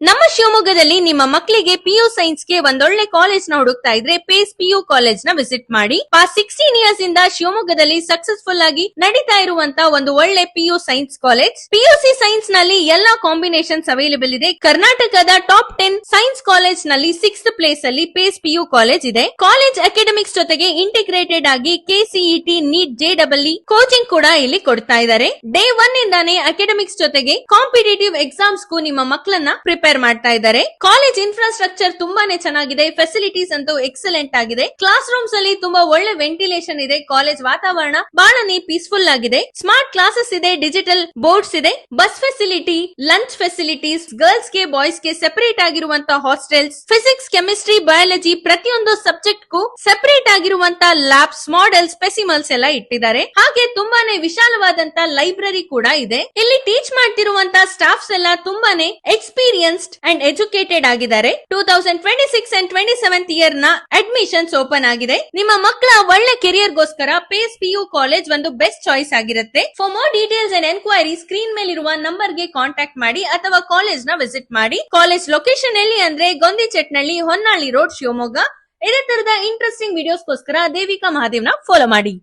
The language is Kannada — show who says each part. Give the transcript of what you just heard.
Speaker 1: ನಮ್ಮ ಶಿವಮೊಗ್ಗದಲ್ಲಿ ನಿಮ್ಮ ಮಕ್ಕಳಿಗೆ ಪಿಯು ಸೈನ್ಸ್ ಗೆ ಒಂದೊಳ್ಳೆ ಕಾಲೇಜ್ ನ ಹುಡುಕ್ತಾ ಇದ್ರೆ ಪೇಸ್ ಪಿಯು ಕಾಲೇಜ್ ನ ವಿಸಿಟ್ ಮಾಡಿ. ಪಾಸ್ಟ್ 16 ಇಯರ್ಸ್ ಇಂದ ಶಿವಮೊಗ್ಗದಲ್ಲಿ ಸಕ್ಸಸ್ಫುಲ್ ಆಗಿ ನಡೀತಾ ಇರುವಂತ ಒಂದು ಒಳ್ಳೆ PU science college. PUC science ನಲ್ಲಿ ಎಲ್ಲಾ ಕಾಂಬಿನೇಷನ್ಸ್ ಅವೈಲೇಬಲ್ ಇದೆ. ಕರ್ನಾಟಕದ ಟಾಪ್ 10 ಸೈನ್ಸ್ ಕಾಲೇಜ್ ನಲ್ಲಿ 6th ಪ್ಲೇಸ್ ಅಲ್ಲಿ ಪೇಸ್ ಪಿಯು ಕಾಲೇಜ್ ಇದೆ. ಕಾಲೇಜ್ ಅಕಾಡೆಮಿಕ್ಸ್ ಜೊತೆಗೆ ಇಂಟಿಗ್ರೇಟೆಡ್ ಆಗಿ ಕೆಸಿಇಟಿ, ನೀಟ್, ಜೆಡಬ್ಲ್ಇ ಕೋಚಿಂಗ್ ಕೂಡ ಇಲ್ಲಿ ಕೊಡ್ತಾ ಇದ್ದಾರೆ. ಡೇ 1 ಇಂದಾನೇ ಅಕಾಡೆಮಿಕ್ಸ್ ಜೊತೆಗೆ ಕಾಂಪಿಟೇಟಿವ್ ಎಕ್ಸಾಮ್ಸ್ ಗೂ ನಿಮ್ಮ ಮಕ್ಕಳನ್ನ ಪ್ರಿಪೇರ್ ಮಾಡ್ತಾ ಇದ್ದಾರೆ. ಕಾಲೇಜ್ ಇನ್ಫ್ರಾಸ್ಟ್ರಕ್ಚರ್ ತುಂಬಾನೇ ಚೆನ್ನಾಗಿದೆ. ಫೆಸಿಲಿಟೀಸ್ ಅಂತೂ ಎಕ್ಸಲೆಂಟ್ ಆಗಿದೆ. ಕ್ಲಾಸ್ ರೂಮ್ಸ್ ಅಲ್ಲಿ ತುಂಬಾ ಒಳ್ಳೆ ವೆಂಟಿಲೇಷನ್ ಇದೆ. ಕಾಲೇಜ್ ವಾತಾವರಣ ಬಹಳನೇ ಪೀಸ್ಫುಲ್ ಆಗಿದೆ. ಸ್ಮಾರ್ಟ್ ಕ್ಲಾಸಸ್ ಇದೆ, ಡಿಜಿಟಲ್ ಬೋರ್ಡ್ಸ್ ಇದೆ, bus facility, lunch facilities, girls ಗೆ ಬಾಯ್ಸ್ ಗೆ ಸೆಪರೇಟ್ ಆಗಿರುವಂತಹ ಹಾಸ್ಟೆಲ್ಸ್, ಫಿಸಿಕ್ಸ್, ಕೆಮಿಸ್ಟ್ರಿ, ಬಯಾಲಜಿ ಪ್ರತಿಯೊಂದು ಸಬ್ಜೆಕ್ಟ್ ಗೂ ಸೆಪರೇಟ್ ಆಗಿರುವಂತಹ ಲ್ಯಾಬ್ಸ್, ಮಾಡೆಲ್ಸ್, ಸ್ಪೆಸಿಮಲ್ಸ್ ಎಲ್ಲ ಇಟ್ಟಿದ್ದಾರೆ. ಹಾಗೆ ತುಂಬಾನೇ ವಿಶಾಲವಾದಂತ ಲೈಬ್ರರಿ ಕೂಡ ಇದೆ. ಇಲ್ಲಿ ಟೀಚ್ ಮಾಡ್ತಿರುವಂತಹ ಸ್ಟಾಫ್ಸ್ ಎಲ್ಲ ತುಂಬಾನೇ ಎಕ್ಸ್ಪೀರಿಯನ್ಸ್ಡ್ ಅಂಡ್ ಎಜುಕೇಟೆಡ್ ಆಗಿದ್ದಾರೆ. 2026 ಅಂಡ್ 27th ಇಯರ್ ನ ಅಡ್ಮಿಷನ್ಸ್ ಓಪನ್ ಆಗಿದೆ. ನಿಮ್ಮ ಮಕ್ಕಳ ಒಳ್ಳೆ ಕೆರಿಯರ್ ಗೋಸ್ಕರ ಪೇಸ್ ಪಿಯು ಕಾಲೇಜ್ ಒಂದು ಬೆಸ್ಟ್ ಚಾಯ್ಸ್ ಆಗಿರುತ್ತೆ. For more details and enquiry screen ಮೇಲಿರುವ ನಂಬರ್ ಗೆ ಕಾಂಟ್ಯಾಕ್ಟ್ ಮಾಡಿ ಅಥವಾ ಕಾಲೇಜ್ ನ ವಿಸಿಟ್ ಮಾಡಿ. ಕಾಲೇಜ್ ಲೊಕೇಶನ್ ಎಲ್ಲಿ ಅಂದ್ರೆ ಗೊಂದಿಚೆಟ್ನಳ್ಳಿ, ಹೊನ್ನಾಳಿ ರೋಡ್, ಶಿವಮೊಗ್ಗ. ಇದೇ ತರದ ಇಂಟ್ರೆಸ್ಟಿಂಗ್ ವಿಡಿಯೋಸ್ಗೋಸ್ಕರ ದೇವಿಕಾ ಮಹಾದೇವ್ನ ಫಾಲೋ ಮಾಡಿ.